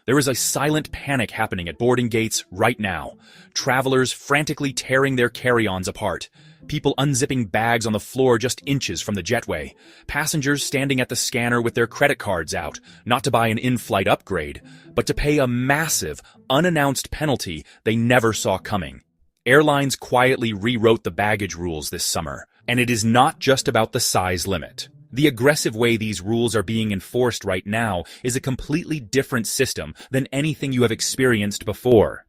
There is a silent panic happening at boarding gates right now. Travelers frantically tearing their carry-ons apart. People unzipping bags on the floor just inches from the jetway. Passengers standing at the scanner with their credit cards out, not to buy an in-flight upgrade, but to pay a massive, unannounced penalty they never saw coming. Airlines quietly rewrote the baggage rules this summer, and it is not just about the size limit. The aggressive way these rules are being enforced right now is a completely different system than anything you have experienced before.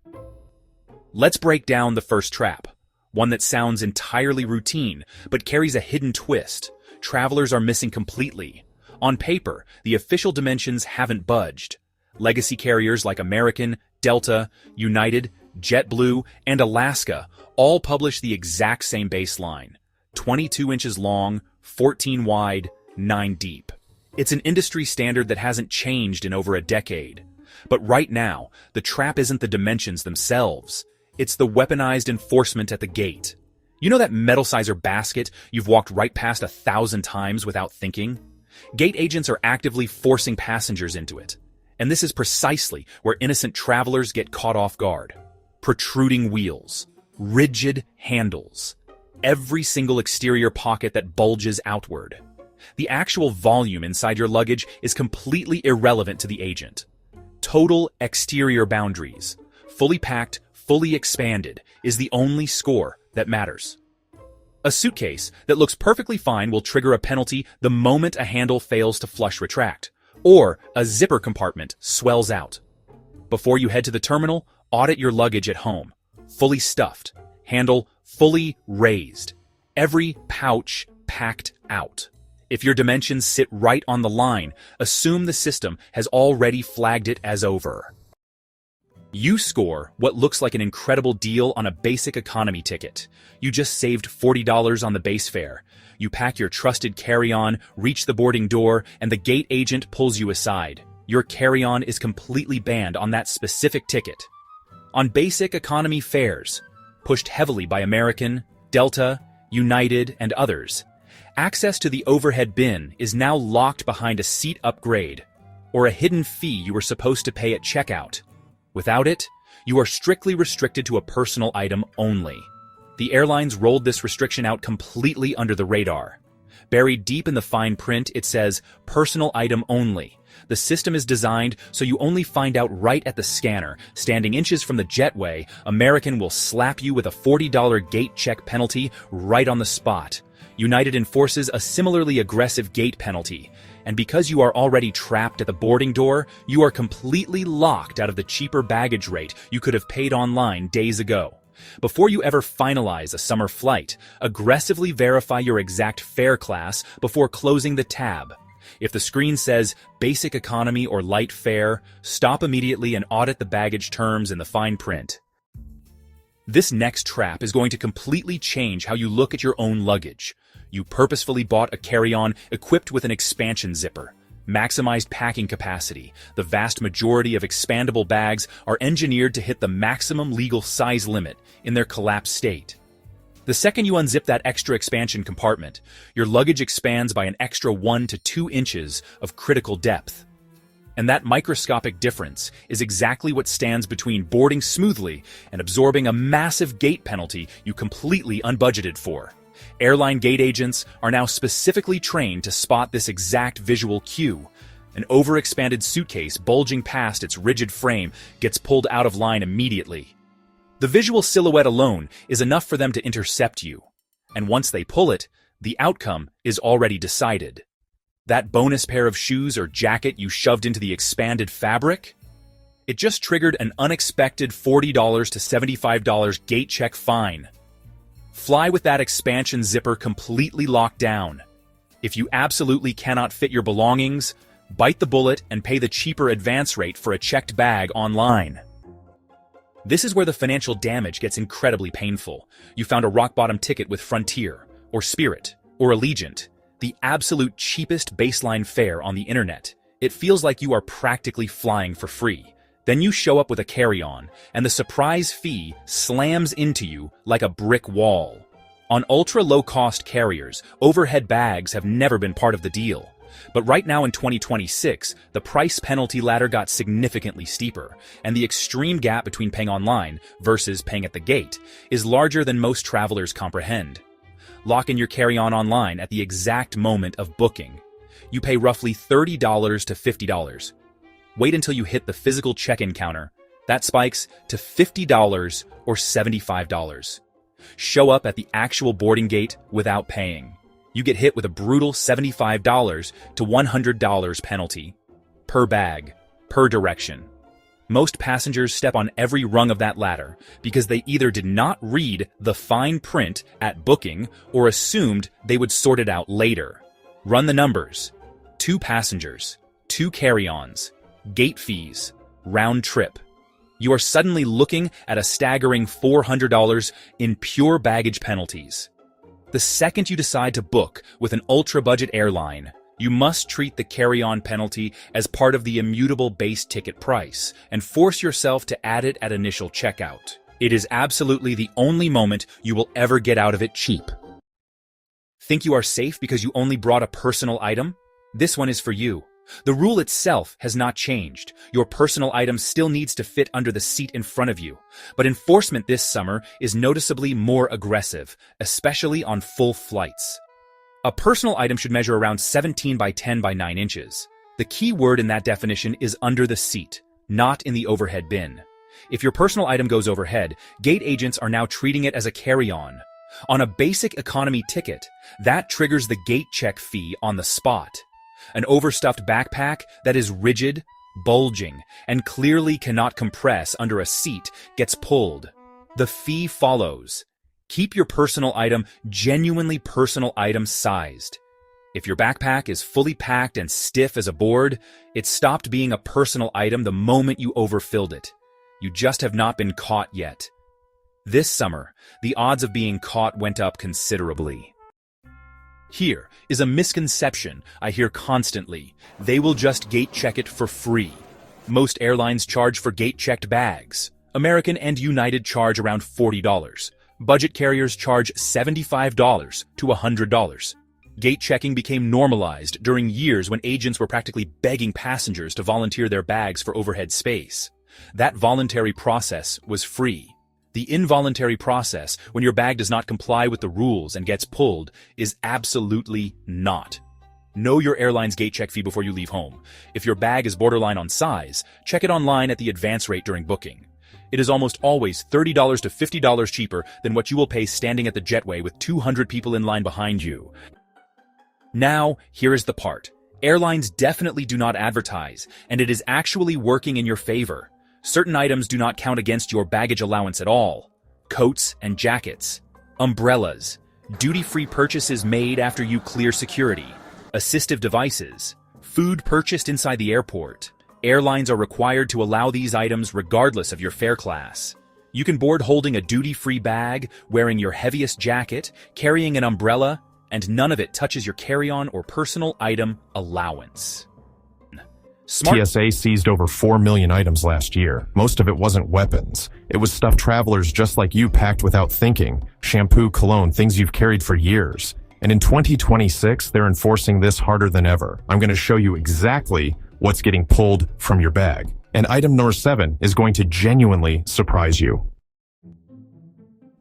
Let's break down the first trap, one that sounds entirely routine but carries a hidden twist. Travelers are missing completely. On paper, the official dimensions haven't budged. Legacy carriers like American, Delta, United, JetBlue, and Alaska all publish the exact same baseline: 22 inches long, 14 wide, 9 deep. It's an industry standard that hasn't changed in over a decade. But right now, the trap isn't the dimensions themselves. It's the weaponized enforcement at the gate. You know that metal sizer basket you've walked right past 1,000 times without thinking? Gate agents are actively forcing passengers into it. And this is precisely where innocent travelers get caught off guard. Protruding wheels, rigid handles, every single exterior pocket that bulges outward. The actual volume inside your luggage is completely irrelevant to the agent. Total exterior boundaries, fully packed, fully expanded, is the only score that matters. A suitcase that looks perfectly fine will trigger a penalty the moment a handle fails to flush retract, or a zipper compartment swells out. Before you head to the terminal, audit your luggage at home. Fully stuffed, handle fully raised, every pouch packed out. If your dimensions sit right on the line, assume the system has already flagged it as over. You score what looks like an incredible deal on a basic economy ticket. You just saved $40 on the base fare. You pack your trusted carry-on, reach the boarding door, and the gate agent pulls you aside. Your carry-on is completely banned on that specific ticket. On basic economy fares, pushed heavily by American, Delta, United, and others, access to the overhead bin is now locked behind a seat upgrade or a hidden fee you were supposed to pay at checkout. Without it, you are strictly restricted to a personal item only. The airlines rolled this restriction out completely under the radar. Buried deep in the fine print, it says, "Personal item only." The system is designed so you only find out right at the scanner. Standing inches from the jetway, American will slap you with a $40 gate check penalty right on the spot. United enforces a similarly aggressive gate penalty. And because you are already trapped at the boarding door, you are completely locked out of the cheaper baggage rate you could have paid online days ago. Before you ever finalize a summer flight, aggressively verify your exact fare class before closing the tab. If the screen says basic economy or light fare, stop immediately and audit the baggage terms in the fine print. This next trap is going to completely change how you look at your own luggage. You purposefully bought a carry-on equipped with an expansion zipper. Maximized packing capacity. The vast majority of expandable bags are engineered to hit the maximum legal size limit in their collapsed state. The second you unzip that extra expansion compartment, your luggage expands by an extra 1 to 2 inches of critical depth. And that microscopic difference is exactly what stands between boarding smoothly and absorbing a massive gate penalty you completely unbudgeted for. Airline gate agents are now specifically trained to spot this exact visual cue. An overexpanded suitcase bulging past its rigid frame gets pulled out of line immediately. The visual silhouette alone is enough for them to intercept you. And once they pull it, the outcome is already decided. That bonus pair of shoes or jacket you shoved into the expanded fabric? It just triggered an unexpected $40 to $75 gate check fine. Fly with that expansion zipper completely locked down. If you absolutely cannot fit your belongings, bite the bullet and pay the cheaper advance rate for a checked bag online. This is where the financial damage gets incredibly painful. You found a rock-bottom ticket with Frontier, or Spirit, or Allegiant, the absolute cheapest baseline fare on the internet. It feels like you are practically flying for free. Then you show up with a carry-on, and the surprise fee slams into you like a brick wall. On ultra-low-cost carriers, overhead bags have never been part of the deal. But right now in 2026, the price penalty ladder got significantly steeper, and the extreme gap between paying online versus paying at the gate is larger than most travelers comprehend. Lock in your carry-on online at the exact moment of booking. You pay roughly $30 to $50. Wait until you hit the physical check-in counter. That spikes to $50 or $75. Show up at the actual boarding gate without paying. You get hit with a brutal $75 to $100 penalty. Per bag, per direction. Most passengers step on every rung of that ladder because they either did not read the fine print at booking or assumed they would sort it out later. Run the numbers. 2 passengers, 2 carry-ons, gate fees, round trip. You are suddenly looking at a staggering $400 in pure baggage penalties. The second you decide to book with an ultra-budget airline, you must treat the carry-on penalty as part of the immutable base ticket price and force yourself to add it at initial checkout. It is absolutely the only moment you will ever get out of it cheap. Think you are safe because you only brought a personal item? This one is for you. The rule itself has not changed. Your personal item still needs to fit under the seat in front of you. But enforcement this summer is noticeably more aggressive, especially on full flights. A personal item should measure around 17 by 10 by 9 inches. The key word in that definition is under the seat, not in the overhead bin. If your personal item goes overhead, gate agents are now treating it as a carry-on. On a basic economy ticket, that triggers the gate check fee on the spot. An overstuffed backpack that is rigid, bulging, and clearly cannot compress under a seat gets pulled. The fee follows. Keep your personal item genuinely personal item sized. If your backpack is fully packed and stiff as a board, it stopped being a personal item the moment you overfilled it. You just have not been caught yet. This summer, the odds of being caught went up considerably. Here is a misconception I hear constantly. They will just gate check it for free. Most airlines charge for gate-checked bags. American and United charge around $40. Budget carriers charge $75 to $100. Gate checking became normalized during years when agents were practically begging passengers to volunteer their bags for overhead space. That voluntary process was free. The involuntary process, when your bag does not comply with the rules and gets pulled, is absolutely not. Know your airline's gate check fee before you leave home. If your bag is borderline on size, check it online at the advance rate during booking. It is almost always $30 to $50 cheaper than what you will pay standing at the jetway with 200 people in line behind you. Now, here is the part. Airlines definitely do not advertise, and it is actually working in your favor. Certain items do not count against your baggage allowance at all. Coats and jackets, umbrellas, duty-free purchases made after you clear security, assistive devices, food purchased inside the airport. Airlines are required to allow these items regardless of your fare class. You can board holding a duty-free bag, wearing your heaviest jacket, carrying an umbrella, and none of it touches your carry-on or personal item allowance. TSA seized over 4 million items last year. Most of it wasn't weapons. It was stuff travelers just like you packed without thinking. Shampoo, cologne, things you've carried for years. And in 2026, they're enforcing this harder than ever. I'm going to show you exactly what's getting pulled from your bag. And item number 7 is going to genuinely surprise you.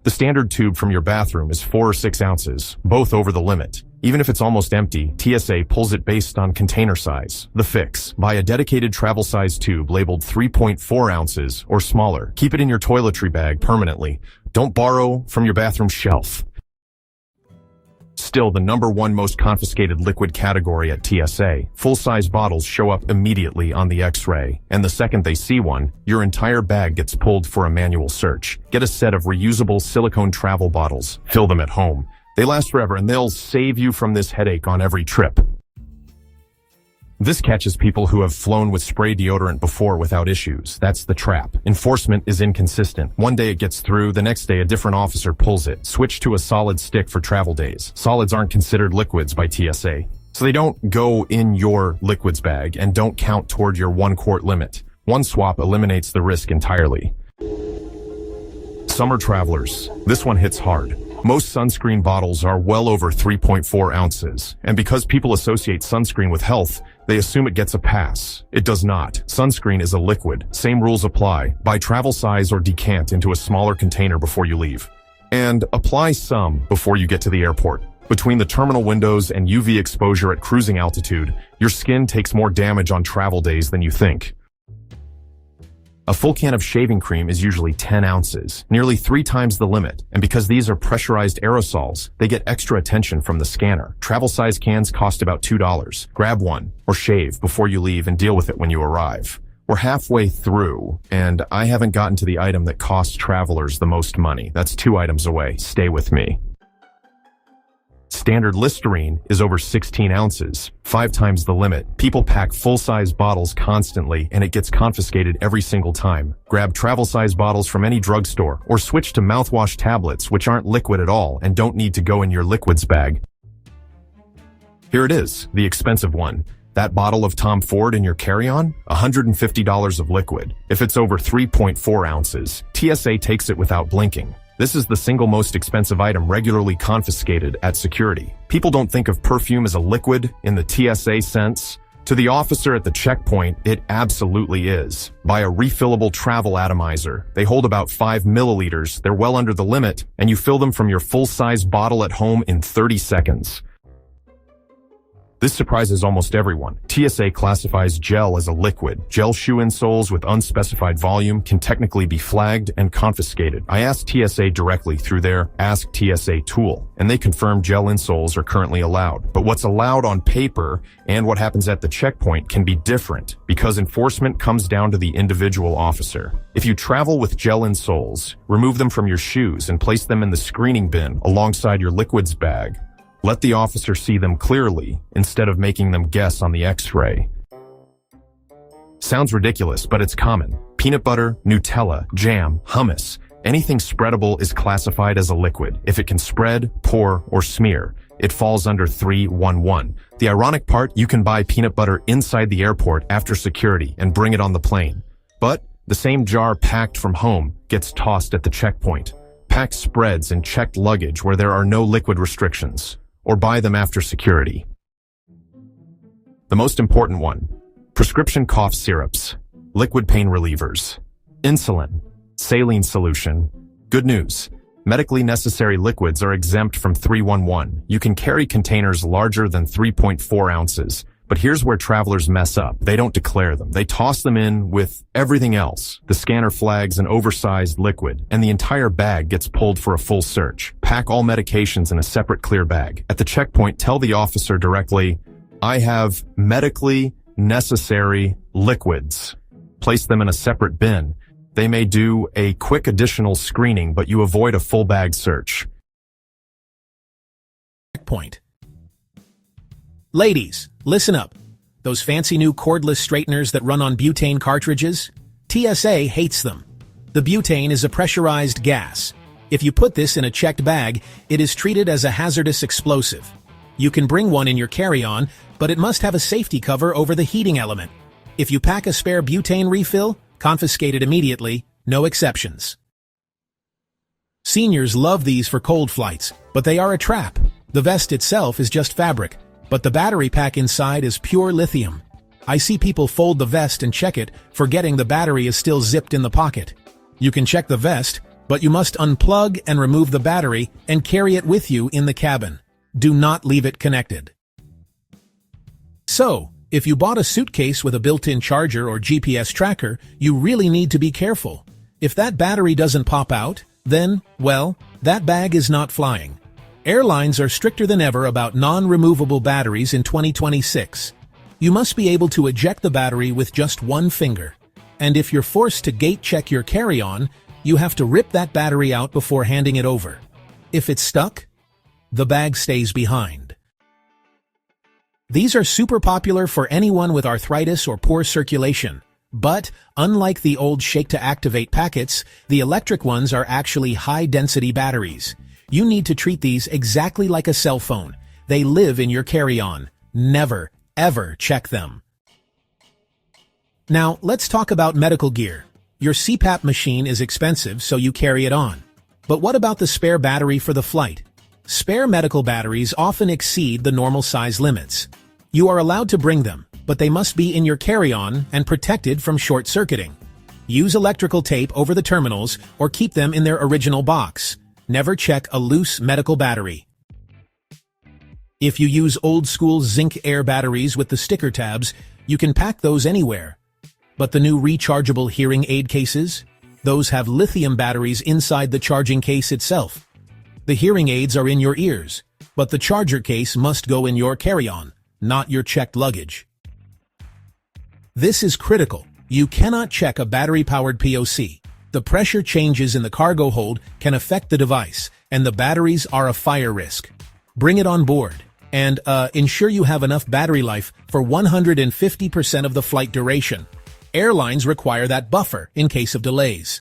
The standard tube from your bathroom is 4 or 6 ounces, both over the limit. Even if it's almost empty, TSA pulls it based on container size. The fix: buy a dedicated travel size tube labeled 3.4 ounces or smaller. Keep it in your toiletry bag permanently. Don't borrow from your bathroom shelf. Still the #1 most confiscated liquid category at TSA. Full-size bottles show up immediately on the X-ray, and the second they see one, your entire bag gets pulled for a manual search. Get a set of reusable silicone travel bottles. Fill them at home. They last forever, and they'll save you from this headache on every trip. This catches people who have flown with spray deodorant before without issues. That's the trap. Enforcement is inconsistent. One day it gets through, the next day a different officer pulls it. Switch to a solid stick for travel days. Solids aren't considered liquids by TSA, so they don't go in your liquids bag and don't count toward your 1-quart limit. One swap eliminates the risk entirely. Summer travelers. This one hits hard. Most sunscreen bottles are well over 3.4 ounces, and because people associate sunscreen with health, they assume it gets a pass. It does not. Sunscreen is a liquid. Same rules apply. Buy travel size or decant into a smaller container before you leave. And apply some before you get to the airport. Between the terminal windows and UV exposure at cruising altitude, your skin takes more damage on travel days than you think. A full can of shaving cream is usually 10 ounces, nearly 3 times the limit, and because these are pressurized aerosols, they get extra attention from the scanner. Travel size cans cost about $2. Grab one, or shave before you leave and deal with it when you arrive. We're halfway through, and I haven't gotten to the item that costs travelers the most money. That's 2 items away. Stay with me. Standard Listerine is over 16 ounces, 5 times the limit. People pack full-size bottles constantly, and it gets confiscated every single time. Grab travel-size bottles from any drugstore, or switch to mouthwash tablets, which aren't liquid at all and don't need to go in your liquids bag. Here it is, the expensive one. That bottle of Tom Ford in your carry-on? $150 of liquid. If it's over 3.4 ounces, TSA takes it without blinking. This is the single most expensive item regularly confiscated at security. People don't think of perfume as a liquid in the TSA sense. To the officer at the checkpoint, it absolutely is. Buy a refillable travel atomizer. They hold about 5 milliliters, they're well under the limit, and you fill them from your full-size bottle at home in 30 seconds. This surprises almost everyone. TSA classifies gel as a liquid. Gel shoe insoles with unspecified volume can technically be flagged and confiscated. I asked TSA directly through their Ask TSA tool, and they confirmed gel insoles are currently allowed. But what's allowed on paper and what happens at the checkpoint can be different because enforcement comes down to the individual officer. If you travel with gel insoles, remove them from your shoes and place them in the screening bin alongside your liquids bag. Let the officer see them clearly instead of making them guess on the X-ray. Sounds ridiculous, but it's common. Peanut butter, Nutella, jam, hummus, anything spreadable is classified as a liquid. If it can spread, pour, or smear, it falls under 311. The ironic part, you can buy peanut butter inside the airport after security and bring it on the plane. But the same jar packed from home gets tossed at the checkpoint. Pack spreads in checked luggage where there are no liquid restrictions, or buy them after security. The most important one, prescription cough syrups, liquid pain relievers, insulin, saline solution. Good news, medically necessary liquids are exempt from 311. You can carry containers larger than 3.4 ounces. But here's where travelers mess up. They don't declare them. They toss them in with everything else. The scanner flags an oversized liquid, and the entire bag gets pulled for a full search. Pack all medications in a separate clear bag. At the checkpoint, tell the officer directly, I have medically necessary liquids. Place them in a separate bin. They may do a quick additional screening, but you avoid a full bag search. Checkpoint. Ladies, listen up. Those fancy new cordless straighteners that run on butane cartridges? TSA hates them. The butane is a pressurized gas. If you put this in a checked bag, it is treated as a hazardous explosive. You can bring one in your carry-on, but it must have a safety cover over the heating element. If you pack a spare butane refill, confiscate it immediately, no exceptions. Seniors love these for cold flights, but they are a trap. The vest itself is just fabric, but the battery pack inside is pure lithium. I see people fold the vest and check it, forgetting the battery is still zipped in the pocket. You can check the vest, but you must unplug and remove the battery and carry it with you in the cabin. Do not leave it connected. So, if you bought a suitcase with a built-in charger or GPS tracker, you really need to be careful. If that battery doesn't pop out, then, well, that bag is not flying. Airlines are stricter than ever about non-removable batteries in 2026. You must be able to eject the battery with just one finger. And if you're forced to gate check your carry-on, you have to rip that battery out before handing it over. If it's stuck, the bag stays behind. These are super popular for anyone with arthritis or poor circulation. But, unlike the old shake-to-activate packets, the electric ones are actually high-density batteries. You need to treat these exactly like a cell phone. They live in your carry-on. Never, ever check them. Now, let's talk about medical gear. Your CPAP machine is expensive, so you carry it on. But what about the spare battery for the flight? Spare medical batteries often exceed the normal size limits. You are allowed to bring them, but they must be in your carry-on and protected from short-circuiting. Use electrical tape over the terminals or keep them in their original box. Never check a loose medical battery. If you use old-school zinc air batteries with the sticker tabs, you can pack those anywhere. But the new rechargeable hearing aid cases? Those have lithium batteries inside the charging case itself. The hearing aids are in your ears, but the charger case must go in your carry-on, not your checked luggage. This is critical. You cannot check a battery-powered POC. The pressure changes in the cargo hold can affect the device, and the batteries are a fire risk. Bring it on board, and ensure you have enough battery life for 150% of the flight duration. Airlines require that buffer in case of delays.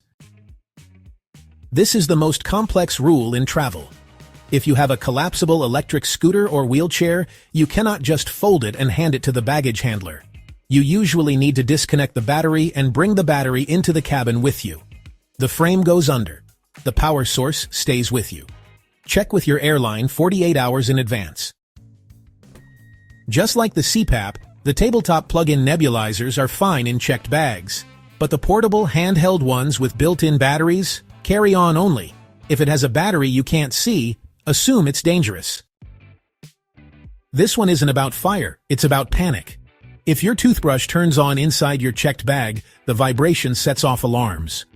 This is the most complex rule in travel. If you have a collapsible electric scooter or wheelchair, you cannot just fold it and hand it to the baggage handler. You usually need to disconnect the battery and bring the battery into the cabin with you. The frame goes under. The power source stays with you. Check with your airline 48 hours in advance. Just like the CPAP, the tabletop plug-in nebulizers are fine in checked bags. But the portable handheld ones with built-in batteries? Carry on only. If it has a battery you can't see, assume it's dangerous. This one isn't about fire, it's about panic. If your toothbrush turns on inside your checked bag, the vibration sets off alarms.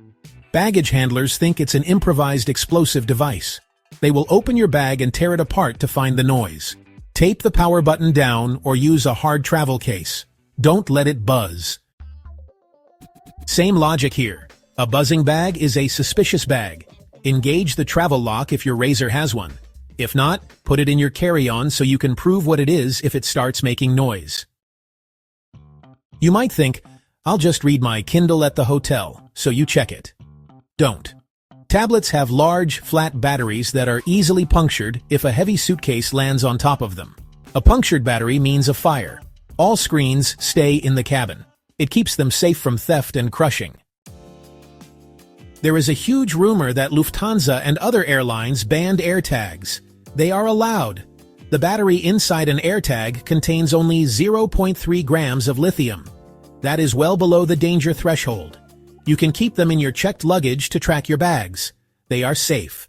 Baggage handlers think it's an improvised explosive device. They will open your bag and tear it apart to find the noise. Tape the power button down or use a hard travel case. Don't let it buzz. Same logic here. A buzzing bag is a suspicious bag. Engage the travel lock if your razor has one. If not, put it in your carry-on so you can prove what it is if it starts making noise. You might think, I'll just read my Kindle at the hotel, so you check it. Don't. Tablets have large, flat batteries that are easily punctured if a heavy suitcase lands on top of them. A punctured battery means a fire. All screens stay in the cabin. It keeps them safe from theft and crushing. There is a huge rumor that Lufthansa and other airlines banned AirTags. They are allowed. The battery inside an AirTag contains only 0.3 grams of lithium. That is well below the danger threshold. You can keep them in your checked luggage to track your bags. They are safe.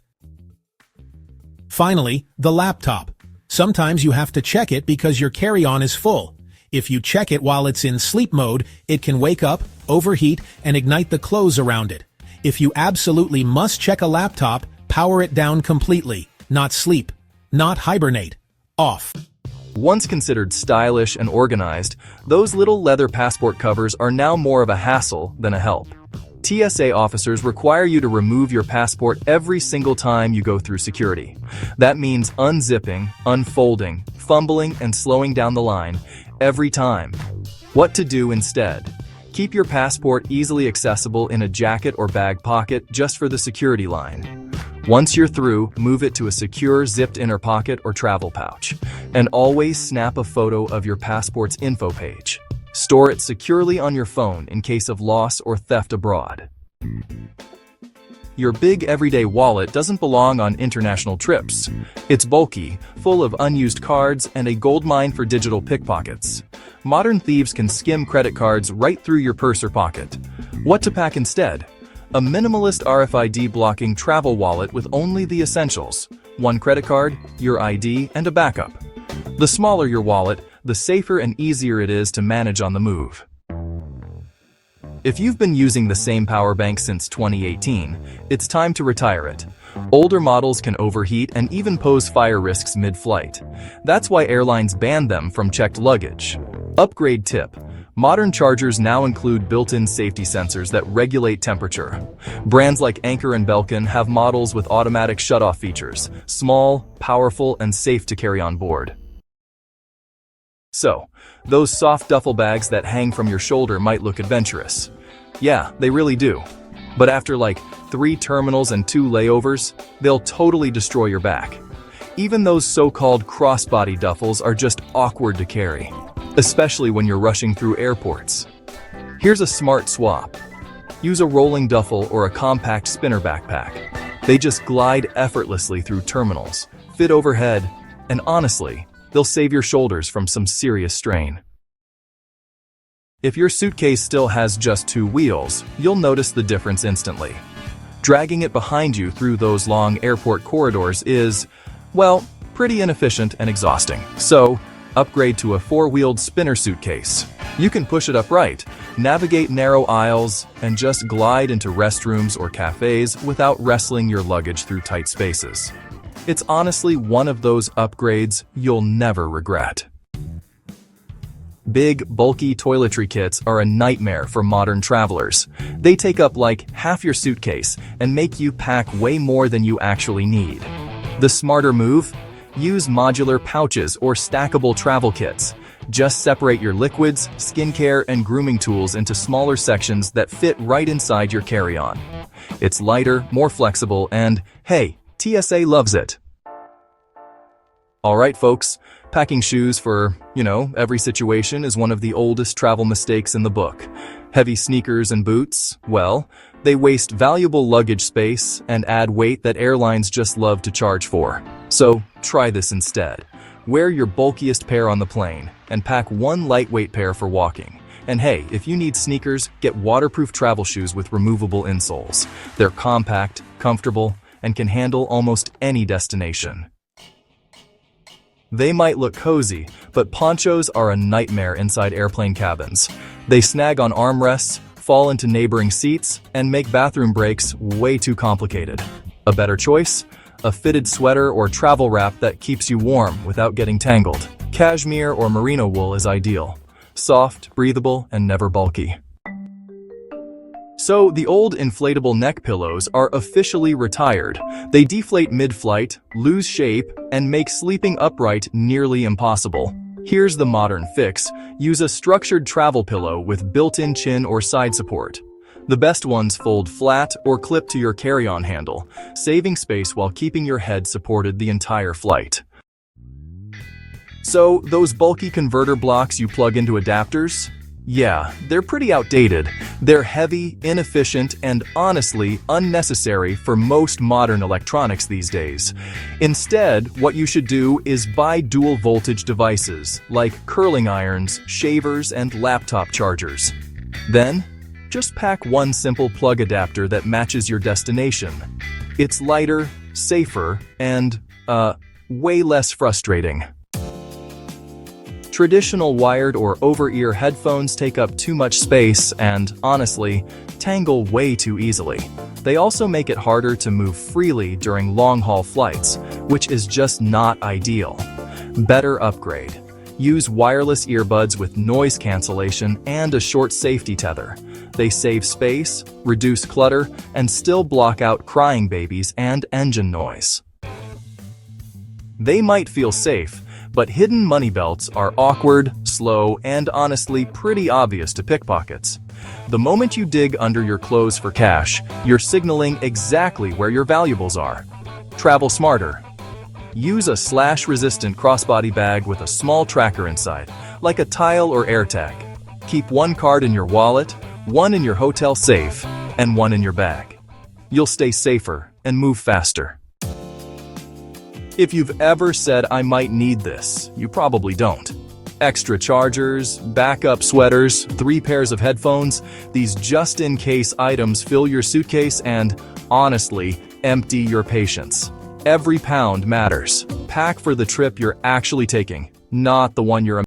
Finally, the laptop. Sometimes you have to check it because your carry-on is full. If you check it while it's in sleep mode, it can wake up, overheat, and ignite the clothes around it. If you absolutely must check a laptop, power it down completely. Not sleep. Not hibernate. Off. Once considered stylish and organized, those little leather passport covers are now more of a hassle than a help. TSA officers require you to remove your passport every single time you go through security. That means unzipping, unfolding, fumbling, and slowing down the line every time. What to do instead? Keep your passport easily accessible in a jacket or bag pocket just for the security line. Once you're through, move it to a secure zipped inner pocket or travel pouch. And always snap a photo of your passport's info page. Store it securely on your phone in case of loss or theft abroad. Your big everyday wallet doesn't belong on international trips. It's bulky, full of unused cards, and a goldmine for digital pickpockets. Modern thieves can skim credit cards right through your purse or pocket. What to pack instead? A minimalist RFID-blocking travel wallet with only the essentials. One credit card, your ID, and a backup. The smaller your wallet, the safer and easier it is to manage on the move. If you've been using the same power bank since 2018, it's time to retire it. Older models can overheat and even pose fire risks mid-flight. That's why airlines ban them from checked luggage. Upgrade tip. Modern chargers now include built-in safety sensors that regulate temperature. Brands like Anker and Belkin have models with automatic shut-off features, small, powerful, and safe to carry on board. So, those soft duffel bags that hang from your shoulder might look adventurous. Yeah, they really do. But after like 3 terminals and 2 layovers, they'll totally destroy your back. Even those so-called crossbody duffels are just awkward to carry, especially when you're rushing through airports. Here's a smart swap. Use a rolling duffel or a compact spinner backpack. They just glide effortlessly through terminals, fit overhead, and honestly, they'll save your shoulders from some serious strain. If your suitcase still has just 2 wheels, you'll notice the difference instantly. Dragging it behind you through those long airport corridors is, well, pretty inefficient and exhausting. So, upgrade to a 4-wheeled spinner suitcase. You can push it upright, navigate narrow aisles, and just glide into restrooms or cafes without wrestling your luggage through tight spaces. It's honestly one of those upgrades you'll never regret. Big, bulky toiletry kits are a nightmare for modern travelers. They take up like half your suitcase and make you pack way more than you actually need. The smarter move? Use modular pouches or stackable travel kits. Just separate your liquids, skincare, and grooming tools into smaller sections that fit right inside your carry-on. It's lighter, more flexible, and hey, TSA loves it. Alright folks, packing shoes for, every situation is one of the oldest travel mistakes in the book. Heavy sneakers and boots, well, they waste valuable luggage space and add weight that airlines just love to charge for. So, try this instead. Wear your bulkiest pair on the plane and pack 1 lightweight pair for walking. And hey, if you need sneakers, get waterproof travel shoes with removable insoles. They're compact, comfortable, and can handle almost any destination. They might look cozy, but ponchos are a nightmare inside airplane cabins. They snag on armrests, fall into neighboring seats, and make bathroom breaks way too complicated. A better choice? A fitted sweater or travel wrap that keeps you warm without getting tangled. Cashmere or merino wool is ideal. Soft, breathable, and never bulky. So, the old inflatable neck pillows are officially retired. They deflate mid-flight, lose shape, and make sleeping upright nearly impossible. Here's the modern fix. Use a structured travel pillow with built-in chin or side support. The best ones fold flat or clip to your carry-on handle, saving space while keeping your head supported the entire flight. So, those bulky converter blocks you plug into adapters? Yeah, they're pretty outdated. They're heavy, inefficient, and honestly unnecessary for most modern electronics these days. Instead, what you should do is buy dual voltage devices like curling irons, shavers, and laptop chargers. Then, just pack 1 simple plug adapter that matches your destination. It's lighter, safer, and, way less frustrating. Traditional wired or over-ear headphones take up too much space and, honestly, tangle way too easily. They also make it harder to move freely during long-haul flights, which is just not ideal. Better upgrade. Use wireless earbuds with noise cancellation and a short safety tether. They save space, reduce clutter, and still block out crying babies and engine noise. They might feel safe, but hidden money belts are awkward, slow, and honestly pretty obvious to pickpockets. The moment you dig under your clothes for cash, you're signaling exactly where your valuables are. Travel smarter. Use a slash-resistant crossbody bag with a small tracker inside, like a tile or AirTag. Keep 1 card in your wallet, 1 in your hotel safe, and 1 in your bag. You'll stay safer and move faster. If you've ever said, "I might need this," you probably don't. Extra chargers, backup sweaters, 3 pairs of headphones, these just-in-case items fill your suitcase and, honestly, empty your patience. Every pound matters. Pack for the trip you're actually taking, not the one you're